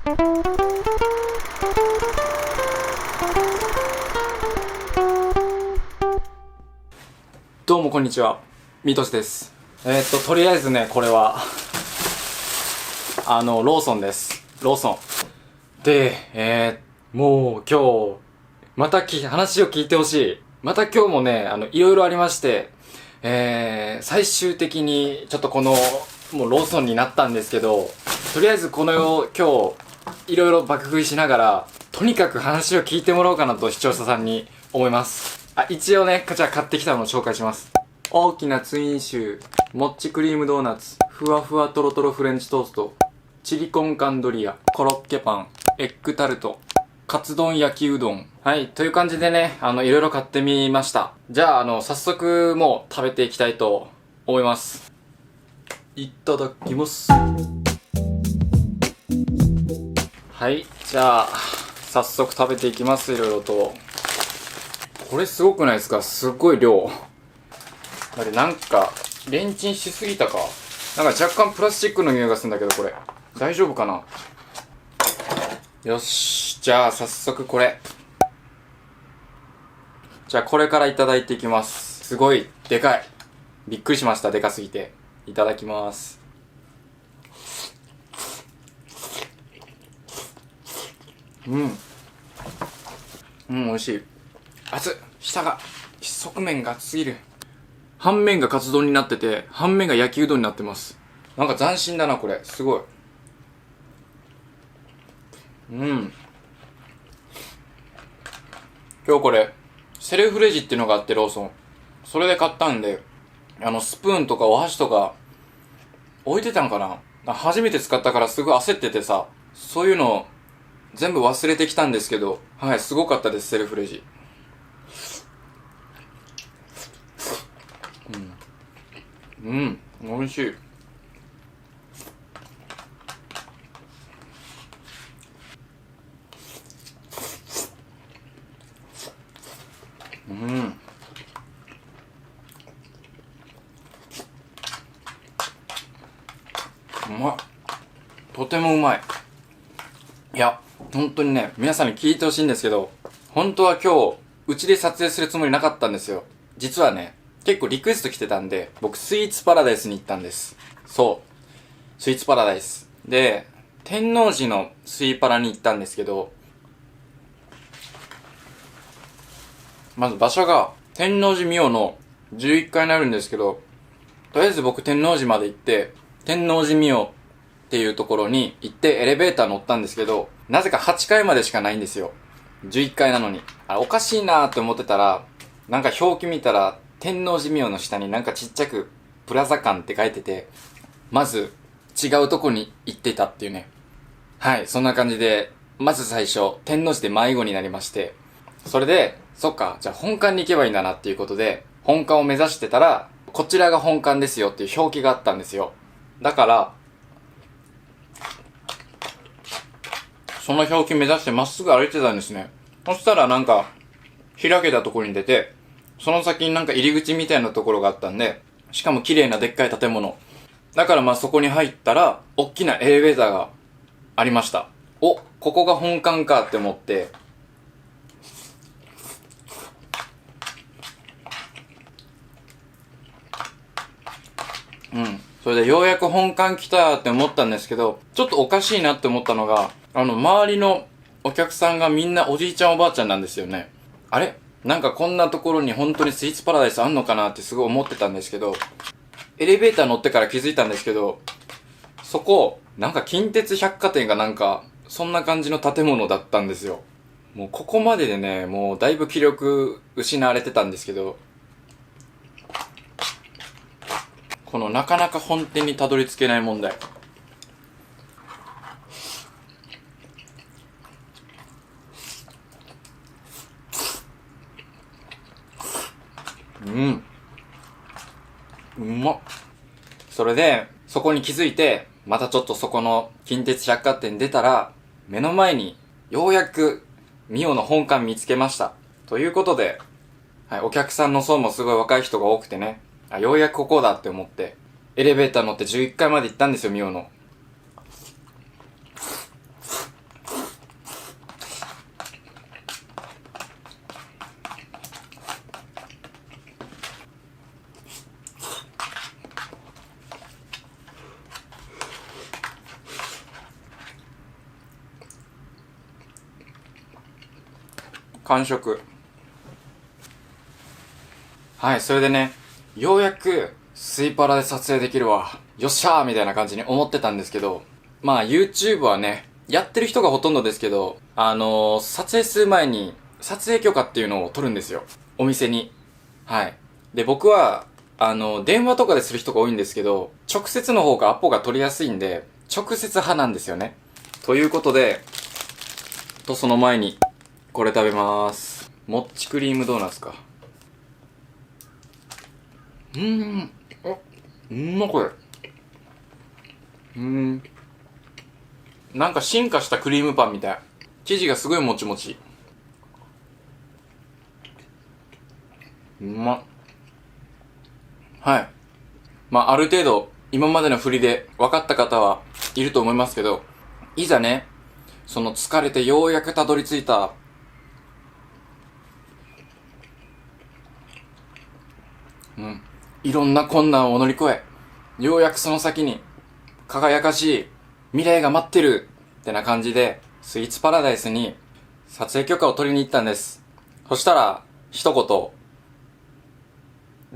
どうもこんにちは、ミトシです。とりあえずね、これはローソンです。ローソンで、もう今日また話を聞いてほしい。また今日もね、いろいろありまして、最終的にちょっとこのもうローソンになったんですけど、とりあえずこの今日いろいろ爆食いしながら、とにかく話を聞いてもらおうかなと視聴者さんに思います。一応ね、じゃあ買ってきたのを紹介します。大きなツインシュー、もっちクリームドーナツ、ふわふわとろとろフレンチトースト、チリコンカンドリア、コロッケパン、エッグタルト、カツ丼焼きうどん。はい、という感じでね、いろいろ買ってみました。じゃあ、早速もう食べていきたいと思います。いただきます。はい、じゃあ、早速食べていきます、いろいろと。これすごくないですか？すっごい量。だってなんか、レンチンしすぎたか？なんか若干プラスチックの匂いがするんだけど、これ。大丈夫かな？よし。じゃあ、早速これ。じゃあ、これからいただいていきます。すごい、でかい。びっくりしました、でかすぎて。いただきます。うん、美味しい。熱っ。下が、側面が熱すぎる。半面がカツ丼になってて、半面が焼きうどんになってます。なんか斬新だな、これ。すごい。今日これ、セルフレジっていうのがあって、ローソン。それで買ったんで、スプーンとかお箸とか、置いてたんかな？初めて使ったからすごい焦っててさ、そういうの、全部忘れてきたんですけど、はい、すごかったです、セルフレジ。美味しい。うまい。とてもうまい。いや、本当にね、皆さんに聞いてほしいんですけど、本当は今日、うちで撮影するつもりなかったんですよ。実はね、結構リクエスト来てたんで、僕スイーツパラダイスに行ったんです。そう。スイーツパラダイス。で、天王寺のスイパラに行ったんですけど、まず場所が天王寺ミオの11階になるんですけど、とりあえず僕天王寺まで行って、天王寺ミオっていうところに行ってエレベーター乗ったんですけど、なぜか8階までしかないんですよ。11階なのに。おかしいなーって思ってたら、なんか表記見たら、天王寺ミオの下になんかちっちゃくプラザ館って書いてて、まず違うとこに行ってたっていうね。はい、そんな感じで、まず最初、天王寺で迷子になりまして、それで、そっか、じゃあ本館に行けばいいんだなっていうことで、本館を目指してたら、こちらが本館ですよっていう表記があったんですよ。だから、その表記目指してまっすぐ歩いてたんですね。そしたらなんか、開けたところに出て、その先になんか入り口みたいなところがあったんで、しかも綺麗なでっかい建物。だからまあそこに入ったら、大きなエレベーターがありました。お、ここが本館かって思って、それでようやく本館来たって思ったんですけど、ちょっとおかしいなって思ったのが、周りのお客さんがみんなおじいちゃんおばあちゃんなんですよね。あれ？なんかこんなところに本当にスイーツパラダイスあんのかなってすごい思ってたんですけど、エレベーター乗ってから気づいたんですけど、そこ、なんか近鉄百貨店がなんか、そんな感じの建物だったんですよ。もうここまででね、もうだいぶ気力失われてたんですけど、このなかなか本店にたどり着けない問題。うまっ。それで、そこに気づいて、またちょっとそこの近鉄百貨店出たら、目の前にようやくミオの本館見つけました。ということで、はい、お客さんの層もすごい若い人が多くてね、ようやくここだって思って、エレベーター乗って11階まで行ったんですよ、ミオの。完食。はい、それでね、ようやくスイパラで撮影できるわ。よっしゃーみたいな感じに思ってたんですけど、まあ YouTube はね、やってる人がほとんどですけど、撮影する前に撮影許可っていうのを取るんですよ。お店に。はい。で、僕は、電話とかでする人が多いんですけど、直接の方がアポが取りやすいんで、直接派なんですよね。ということで、その前に、これ食べまーす。もっちクリームドーナツか。うんまこれ。なんか進化したクリームパンみたい。生地がすごいもちもち。うまっ。はい。まあ、ある程度、今までの振りで分かった方はいると思いますけど、いざね、その疲れてようやくたどり着いた、いろんな困難を乗り越え、ようやくその先に、輝かしい未来が待ってるってな感じで、スイーツパラダイスに撮影許可を取りに行ったんです。そしたら、一言、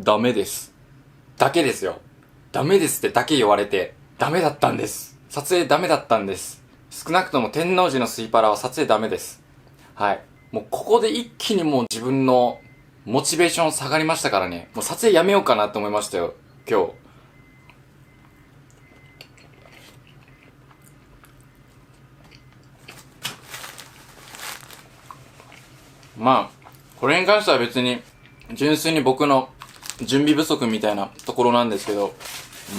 ダメです。だけですよ。ダメですってだけ言われて、ダメだったんです。撮影ダメだったんです。少なくとも天王寺のスイパラは撮影ダメです。はい。もうここで一気にもう自分のモチベーション下がりましたからね。もう撮影やめようかなって思いましたよ。今日。まあ、これに関しては別に、純粋に僕の準備不足みたいなところなんですけど、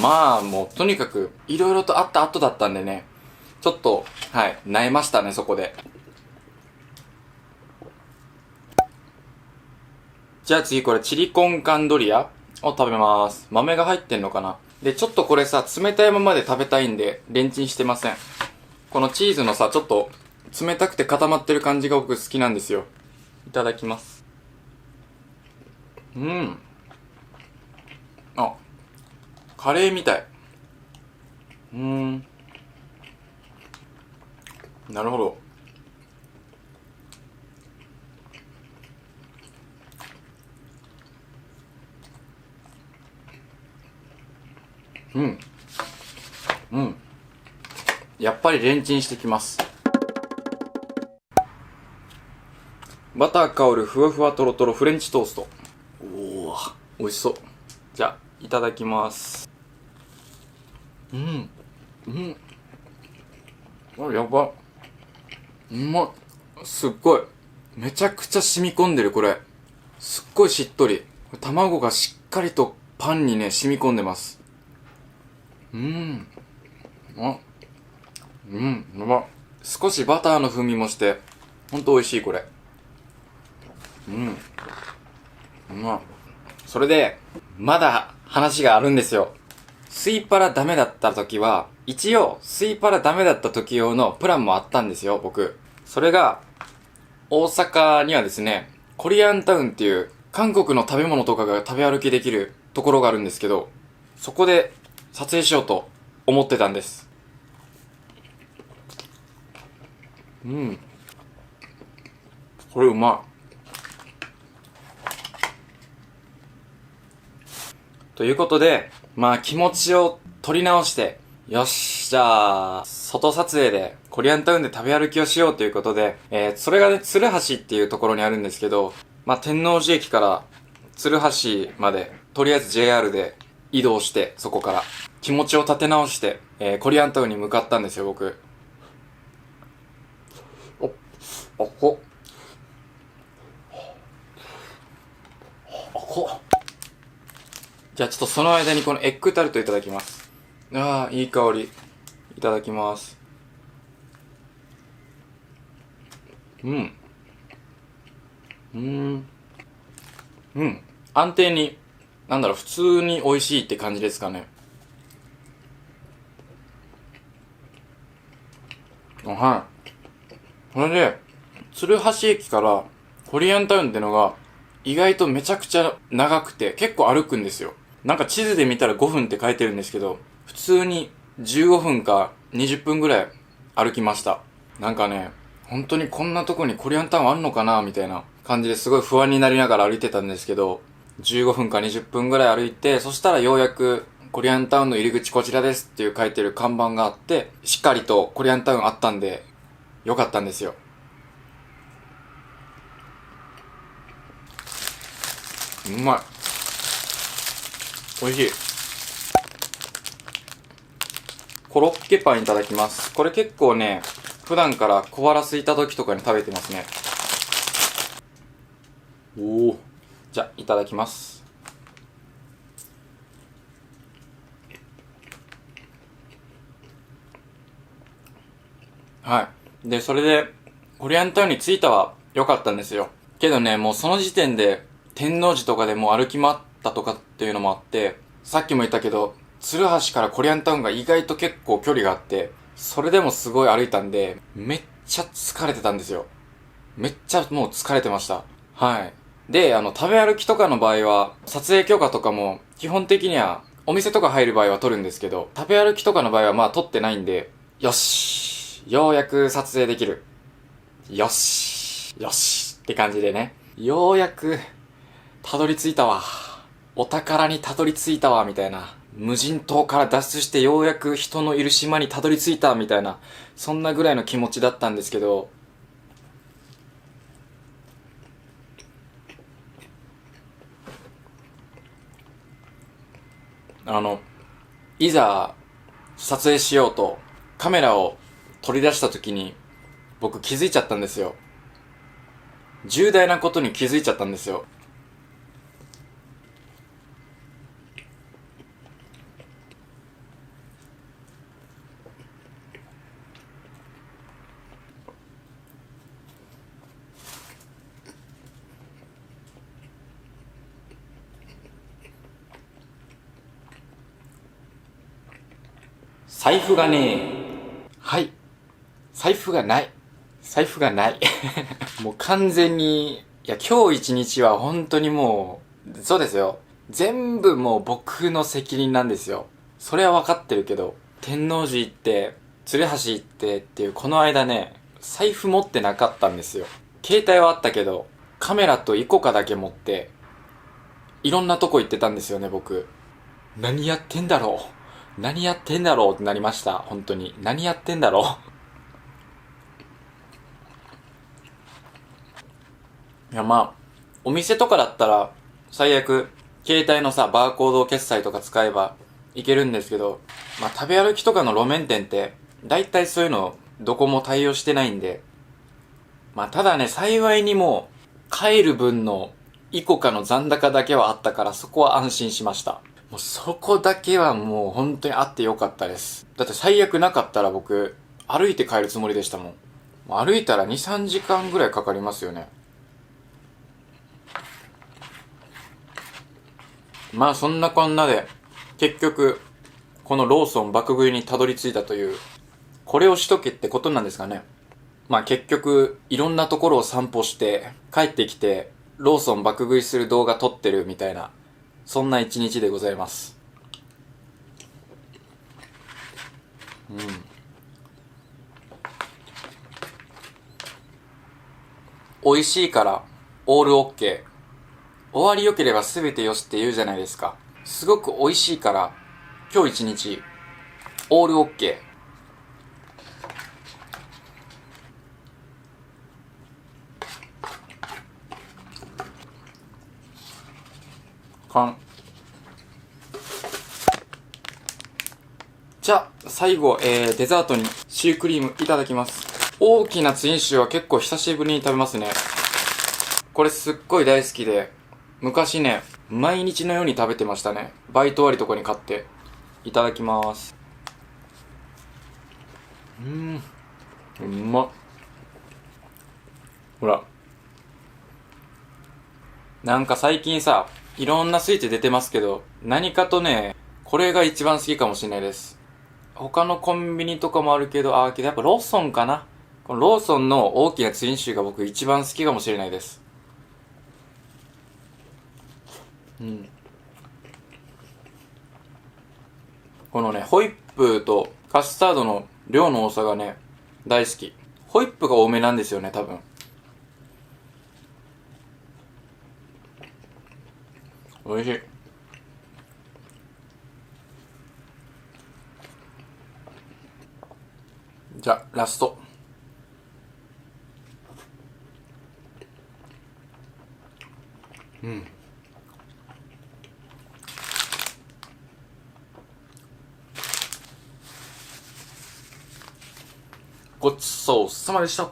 まあもうとにかくいろいろとあった後だったんでね、ちょっと、はい、萎えましたね、そこで。じゃあ次これチリコンカンドリアを食べます。豆が入ってんのかな。で、ちょっとこれさ、冷たいままで食べたいんで、レンチンしてません。このチーズのさ、ちょっと冷たくて固まってる感じが僕好きなんですよ。いただきます。あ、カレーみたい。なるほど。うん。うん。やっぱりレンチンしてきます。バター香るふわふわとろとろフレンチトースト。おー、美味しそう。じゃあ、いただきます。あ、やば。うまっ。すっごい。めちゃくちゃ染み込んでる、これ。すっごいしっとり。卵がしっかりとパンにね、染み込んでます。あ、やば。少しバターの風味もして、ほんと美味しい、これ。うまい。それで、まだ話があるんですよ。スイパラダメだった時は、一応、スイパラダメだった時用のプランもあったんですよ、僕。それが、大阪にはですね、コリアンタウンっていう、韓国の食べ物とかが食べ歩きできるところがあるんですけど、そこで撮影しようと思ってたんです。これうまい。ということで、まあ気持ちを取り直して、よし、じゃあ、外撮影でコリアンタウンで食べ歩きをしようということで、それがね、鶴橋っていうところにあるんですけど、まあ天王寺駅から鶴橋まで、とりあえず JR で移動して、そこから気持ちを立て直して、コリアンタウンに向かったんですよ、僕。あ、こ、じゃあちょっとその間にこのエッグタルトいただきます。ああ、いい香り。いただきます。うん。うん。安定に、なんだろう、普通に美味しいって感じですかね。はい。それで、鶴橋駅からコリアンタウンってのが、意外とめちゃくちゃ長くて、結構歩くんですよ。なんか地図で見たら5分って書いてるんですけど、普通に15分か20分ぐらい歩きました。なんかね、本当にこんなとこにコリアンタウンあんのかなみたいな感じですごい不安になりながら歩いてたんですけど、15分か20分ぐらい歩いて、そしたらようやくコリアンタウンの入り口こちらですっていう書いてる看板があって、しっかりとコリアンタウンあったんで、よかったんですよ。うまい。美味しい。コロッケパンいただきます。これ結構ね、普段から小腹空いた時とかに食べてますね。おお。じゃあ、いただきます。はい。で、それで、コリアンタウンに着いたは良かったんですよ。けどね、もうその時点で、天王寺とかでもう歩き回ったとかっていうのもあって、さっきも言ったけど、鶴橋からコリアンタウンが意外と結構距離があって、それでもすごい歩いたんで、めっちゃ疲れてたんですよ。めっちゃもう疲れてました。はい。で、食べ歩きとかの場合は、撮影許可とかも、基本的には、お店とか入る場合は撮るんですけど、食べ歩きとかの場合はまあ撮ってないんで、よし、ようやく撮影できる。よし、よしって感じでね。ようやく、たどり着いたわ。お宝にたどり着いたわ、みたいな。無人島から脱出してようやく人のいる島にたどり着いた、みたいな。そんなぐらいの気持ちだったんですけど、いざ、撮影しようと、カメラを取り出した時に、僕気づいちゃったんですよ。重大なことに気づいちゃったんですよ。財布がねはい。財布がない。財布がない。もう完全に、いや、今日一日は本当にもう、そうですよ。全部もう僕の責任なんですよ。それは分かってるけど、天王寺行って、鶴橋行ってっていうこの間ね、財布持ってなかったんですよ。携帯はあったけど、カメラとイコカだけ持って、いろんなとこ行ってたんですよね、僕。何やってんだろう何やってんだろうってなりました。本当に。何やってんだろういや、まあ、お店とかだったら、最悪、携帯のさ、バーコード決済とか使えばいけるんですけど、まあ、食べ歩きとかの路面店って、だいたいそういうの、どこも対応してないんで、まあ、ただね、幸いにも、帰る分の、イコカの残高だけはあったから、そこは安心しました。もうそこだけはもう本当にあってよかったです。だって最悪なかったら僕、歩いて帰るつもりでしたもん。歩いたら2、3時間ぐらいかかりますよね。まあそんなこんなで、結局、このローソン爆食いにたどり着いたという、これをしとけってことなんですかね。まあ結局、いろんなところを散歩して、帰ってきて、ローソン爆食いする動画撮ってるみたいな、そんな一日でございます。うん。美味しいから、オールオッケー。終わり良ければ全てよしって言うじゃないですか。すごく美味しいから、今日一日、オールオッケー。じゃあ、最後、デザートにシュークリームいただきます。大きなツインシューは結構久しぶりに食べますね。これすっごい大好きで、昔ね、毎日のように食べてましたね。バイト終わりとかに買って。いただきます。うまっ。ほら。なんか最近さ、いろんなスイーツ出てますけど、何かとね、これが一番好きかもしれないです。他のコンビニとかもあるけど、けどやっぱローソンかな。このローソンの大きなツインシューが僕一番好きかもしれないです。うん。このね、ホイップとカスタードの量の多さがね、大好き。ホイップが多めなんですよね、多分。美味しい。じゃあ、ラスト。うん。ごちそうさまでした。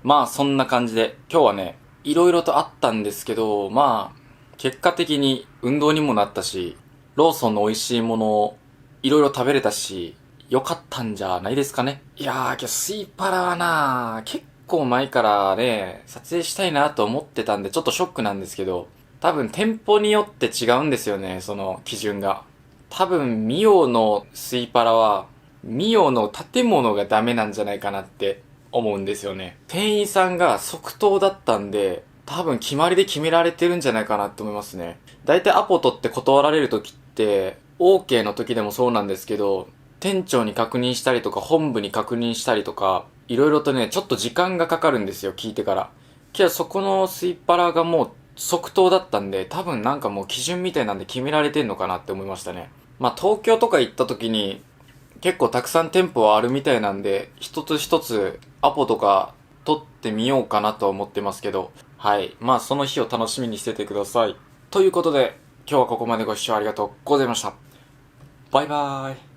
まあそんな感じで、今日はね、いろいろとあったんですけど、まあ、結果的に運動にもなったし、ローソンの美味しいものをいろいろ食べれたし、良かったんじゃないですかね。いやー、今日スイパラはな結構前からね、撮影したいなと思ってたんで、ちょっとショックなんですけど、多分店舗によって違うんですよね、その基準が。多分、ミオのスイパラは、ミオの建物がダメなんじゃないかなって思うんですよね。店員さんが即答だったんで、多分決まりで決められてるんじゃないかなって思いますね。だいたいアポ取って断られる時って、OK の時でもそうなんですけど、店長に確認したりとか、本部に確認したりとか、いろいろとね、ちょっと時間がかかるんですよ、聞いてから。けどそこのスイッパラがもう即答だったんで、多分なんかもう基準みたいなんで決められてんのかなって思いましたね。まあ東京とか行った時に、結構たくさん店舗はあるみたいなんで、一つ一つアポとか取ってみようかなと思ってますけど、はい。まあその日を楽しみにしててください。ということで、今日はここまでご視聴ありがとうございました。バイバーイ。